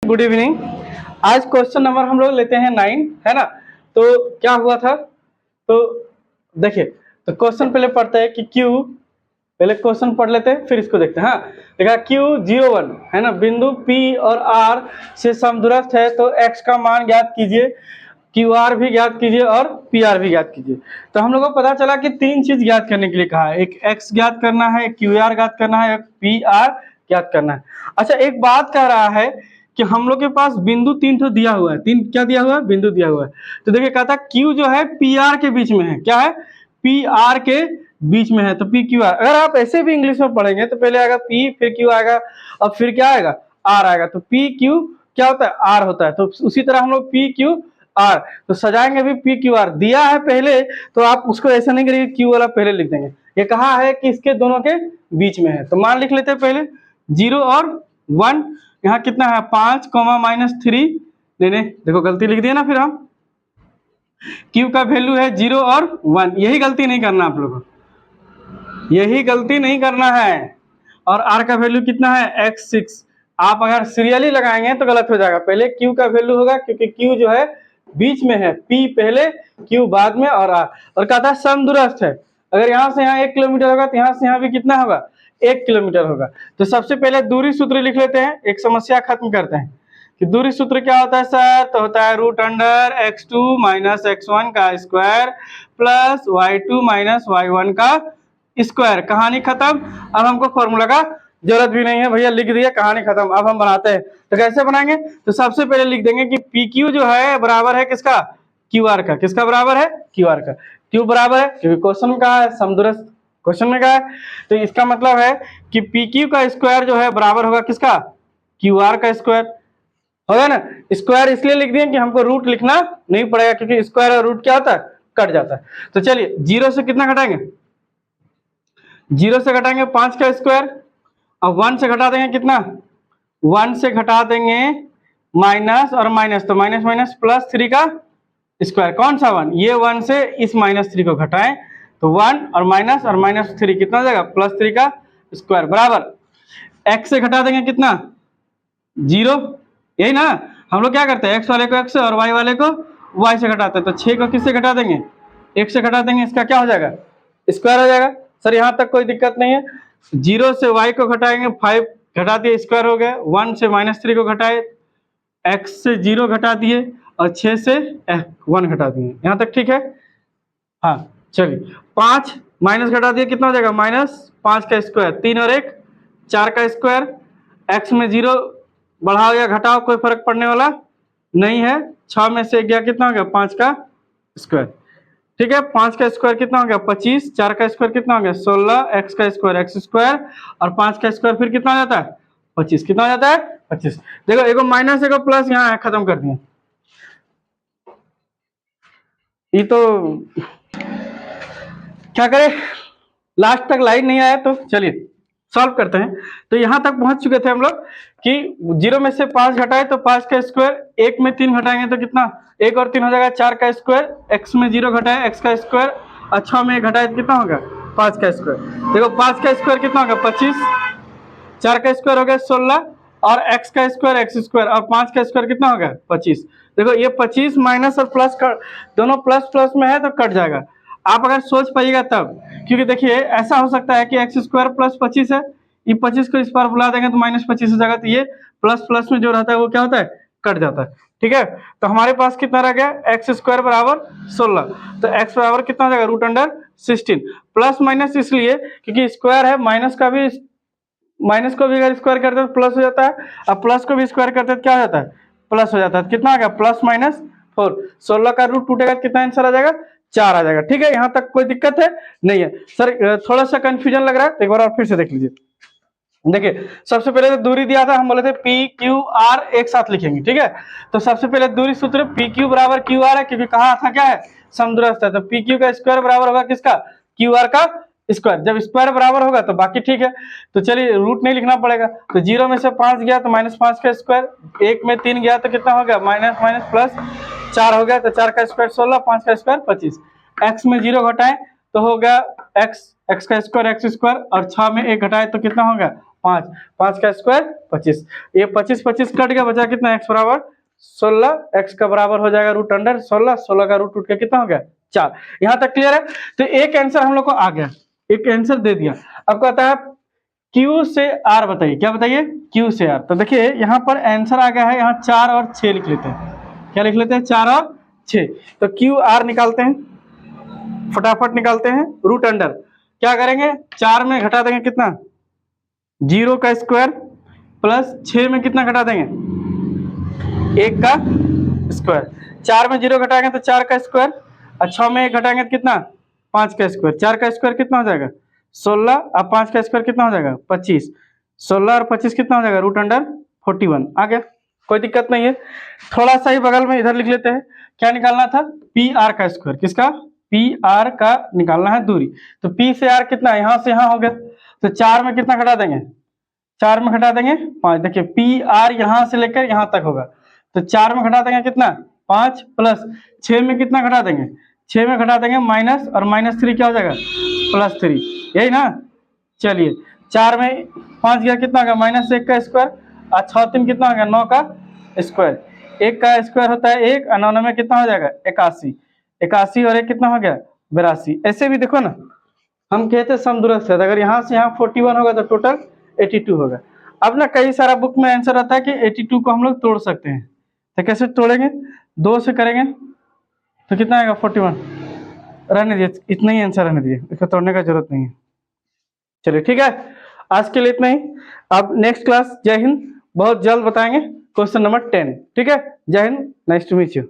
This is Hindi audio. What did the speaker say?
Good evening. आज क्वेश्चन नंबर हम लोग लेते हैं 9, है ना। तो क्या हुआ था, तो देखिए, तो क्वेश्चन पहले पढ़ते हैं कि Q, पहले क्वेश्चन पढ़ लेते हैं फिर इसको देखते हैं। हाँ, देखा Q01 है ना, बिंदु P और R से समदूरस्थ है, तो X का मान ज्ञात कीजिए, QR भी ज्ञात कीजिए और PR भी ज्ञात कीजिए। तो हम लोग को पता चला कि तीन चीज ज्ञात करने के लिए कहा है, एक X ज्ञात करना है, एक QR ज्ञात करना है, एक PR ज्ञात करना है। अच्छा, एक बात कह रहा है कि हम लोग के पास बिंदु तीन तो दिया हुआ है, तीन क्या दिया हुआ है, बिंदु दिया हुआ है। तो देखिए कहता है Q जो है PR के बीच में है, क्या है, PR के बीच में है, तो PQR। अगर आप ऐसे भी इंग्लिश में पढ़ेंगे तो पहले आएगा P फिर Q आएगा और फिर क्या आएगा, R आएगा, तो PQ क्या होता है, R होता है। तो उसी तरह हम लोग PQR तो सजाएंगे भी PQR दिया है पहले, तो आप उसको ऐसा नहीं करेंगे Q वाला पहले लिख देंगे। ये कहा है कि इसके दोनों के बीच में है, तो मान लिख लेते हैं पहले 0 और 1। यहाँ कितना है 5, -3, नहीं देखो गलती लिख दिया ना, फिर हम Q का वैल्यू है 0 और 1, यही गलती नहीं करना आप लोगों को, यही गलती नहीं करना है। और R का वैल्यू कितना है x6। आप अगर सीरियली लगाएंगे तो गलत हो जाएगा, पहले Q का वैल्यू होगा क्योंकि Q जो है बीच में है, P पहले Q बाद में और R। और कहता है समदूरस्थ है, अगर यहाँ से यहाँ 1 किलोमीटर होगा तो यहाँ से यहाँ भी कितना होगा, 1 किलोमीटर होगा। तो सबसे पहले दूरी सूत्र लिख लेते हैं, एक समस्या खत्म करते हैं कि दूरी सूत्र क्या होता है सर, तो होता है √x2 - x1 का स्क्वायर प्लस y2 - y1 का स्क्वायर। कहानी खत्म। अब हमको फॉर्मूला का जरूरत भी नहीं है भैया, लिख दिया, कहानी खत्म। अब हम बनाते हैं, तो कैसे बनाएंगे, तो सबसे पहले लिख देंगे कि PQ जो है बराबर है किसका, QR का। किसका बराबर है, QR का। क्यों बराबर है, क्योंकि क्वेश्चन में कहा है समदूरस्थ, क्वेश्चन में कहा है, तो इसका मतलब है कि PQ का स्क्वायर जो है बराबर होगा किसका, QR का स्क्वायर होगा ना। स्क्वायर इसलिए लिख दिए कि हमको रूट लिखना नहीं पड़ेगा, क्योंकि स्क्वायर और रूट क्या होता है, कट जाता है। तो चलिए 0 से कितना घटाएंगे, 0 से घटाएंगे 5 का स्क्वायर, अब 1 से घटा देंगे कितना, 1 से घटा देंगे माइनस और माइनस, तो माइनस माइनस +3 का स्क्वायर। कौन सा 1, ये 1 से इस -3 को घटाएं तो 1 और -3 कितना हो जाएगा, +3 का स्क्वायर बराबर x से घटा देंगे कितना, 0। यही ना, हम लोग क्या करते हैं, x वाले को x से और y वाले को y से घटाते हैं। तो 6 को किससे घटा देंगे, 1 से घटा देंगे, इसका क्या हो जाएगा, स्क्वायर हो जाएगा। सर यहाँ तक कोई दिक्कत नहीं है। 0 से y को घटाएंगे, 5 घटा दिए, स्क्वायर हो गया। 1 से -3 को घटाए, x से 0 घटा दिए और 6 से 1 घटा दिए, यहाँ तक ठीक है। हाँ चलिए 5 माइनस घटा दिए, कितना हो जाएगा, -5 का स्क्वायर, 3 और 1 4 का स्क्वायर। x में 0 बढ़ाओ या घटाओ कोई फर्क पड़ने वाला नहीं है, 6 में से गया कितना हो गया, 5 का स्क्वायर। ठीक है, 5 का स्क्वायर कितना हो गया 25, 4 का स्क्वायर कितना हो गया 16, x का स्क्वायर x स्क्वायर और 5 का स्क्वायर फिर कितना हो जाता है 25। कितना हो जाता है 25। देखो एगो माइनस एगो प्लस यहाँ है, खत्म कर दिए। ये तो क्या करें, लास्ट तक लाइन नहीं आया, तो चलिए सॉल्व करते हैं। तो यहाँ तक पहुंच चुके थे हम लोग कि 0 में से 5 घटाए तो 5 का स्क्वायर, 1 में 3 घटाएंगे तो कितना, 1 और 3 हो जाएगा 4 का स्क्वायर, x में 0 घटाए x का स्क्वायर और 6 में घटाए तो कितना होगा 5 का स्क्वायर। देखो 5 का स्क्वायर कितना होगा 25, 4 का स्क्वायर हो गया 16 और x का स्क्वायर x स्क्वायर और 5 का स्क्वायर कितना होगा 25। देखो ये 25 माइनस और प्लस का दोनों प्लस प्लस में है तो कट जाएगा। आप अगर सोच पाइएगा तब, क्योंकि देखिए ऐसा हो सकता है कि x स्क्वायर +25 है, ये 25 को इस पार बुला देंगे तो -25 हो जाएगा, तो ये प्लस प्लस में जो रहता है वो क्या होता है, कट जाता है। ठीक है, तो हमारे पास कितना रह गया, x स्क्वायर बराबर 16, तो x बराबर कितना हो जाएगा √16। प्लस माइनस इसलिए क्योंकि स्क्वायर है, माइनस को भी अगर स्क्वायर करते हैं तो प्लस हो जाता है, और प्लस को भी स्क्वायर करते हैं तो क्या हो जाता है, प्लस हो जाता है। कितना आ गया +-4, 16 का रूट टूटेगा, कितना आंसर आ जाएगा 4 आ जाएगा। ठीक है, यहाँ तक कोई दिक्कत है नहीं है। सर थोड़ा सा कंफ्यूजन लग रहा है, एक बार और फिर से देख लीजिए। देखिए सबसे पहले तो दूरी दिया था, हम बोले थे PQR एक साथ लिखेंगे। ठीक है, तो सबसे पहले दूरी सूत्र PQ बराबर QR है, क्योंकि कहा था क्या है, समदूरस्थ है, तो PQ का स्क्वायर बराबर होगा किसका, QR का स्क्वायर। जब स्क्वायर बराबर होगा तो बाकी ठीक है। तो चलिए रूट नहीं लिखना पड़ेगा, तो 0 में से 5 गया तो -5 का स्क्वायर, 1 में 3 गया तो कितना हो गया माइनस माइनस प्लस 4 हो गया, तो 4 का स्क्वायर 16, 5 का स्क्वायर 25। x में 0 घटाए तो हो गया x का स्क्वायर x स्क्वायर और 6 में 1 घटाए तो कितना हो गया 5, 5 का स्क्वायर 25, ये 25 25 कट गया, बचा कितना x बराबर 16, x का बराबर हो जाएगा रूट अंडर 16, 16 का रूट उठ के कितना हो गया 4। यहाँ तक क्लियर है। तो एक आंसर हम लोग को आ गया, एक आंसर दे दिया। अब कहता है Q से R बताइए, क्या बताइए Q से R। तो देखिए यहाँ पर आंसर आ गया है, यहाँ 4 और 6 लिख लेते हैं, क्या लिख लेते हैं 4 और 6। तो QR निकालते हैं, फटाफट निकालते हैं। रूट अंडर क्या करेंगे, 4 में घटा देंगे कितना 0 का स्क्वायर, प्लस 6 में कितना घटा देंगे 1 का स्क्वायर। 4 में 0 घटाएंगे तो 4 का स्क्वायर, और 6 में 1 घटाएंगे तो कितना 5 का स्क्वायर। 4 का स्क्वायर कितना हो जाएगा 16, और 5 का स्क्वायर कितना हो जाएगा 25। 16 और 25 कितना हो जाएगा रूट अंडर 41। आ गया, कोई दिक्कत नहीं है। थोड़ा सा ही बगल में इधर लिख लेते हैं, क्या निकालना था पी आर का स्क्वायर, किसका पी आर का निकालना है दूरी। तो पी से आर कितना है, यहाँ से यहाँ हो गया, तो 4 में कितना घटा देंगे 4 में घटा देंगे 5। देखिए पी आर यहाँ से लेकर यहाँ तक होगा, तो 4 में घटा देंगे कितना 5, प्लस 6 में कितना घटा देंगे 6 में घटा देंगे माइनस, और -3 क्या हो जाएगा +3, यही ना। चलिए 4 में 5 गया कितना होगा -1 का स्क्वायर, और 6 3 कितना हो गया 9 का स्क्वायर। 1 का स्क्वायर होता है 1, और 9 में कितना हो जाएगा 81, 81 और 1 कितना हो गया 82। ऐसे भी देखो ना, हम कहते हैं समदूरस्थ है, अगर यहाँ से यहाँ 41 होगा तो टोटल 82 होगा। अब ना कई सारा बुक में आंसर आता है कि 82 को हम लोग तोड़ सकते हैं, तो कैसे तोड़ेंगे 2 से करेंगे तो कितना आएगा 41। रहने दीजिए, इतना ही आंसर रहने दीजिए, इसको तोड़ने का जरूरत नहीं है। चलिए ठीक है, आज के लिए इतना ही। अब नेक्स्ट क्लास, जय हिंद, बहुत जल्द बताएंगे क्वेश्चन नंबर 10। ठीक है, जय Hind, nice to meet you.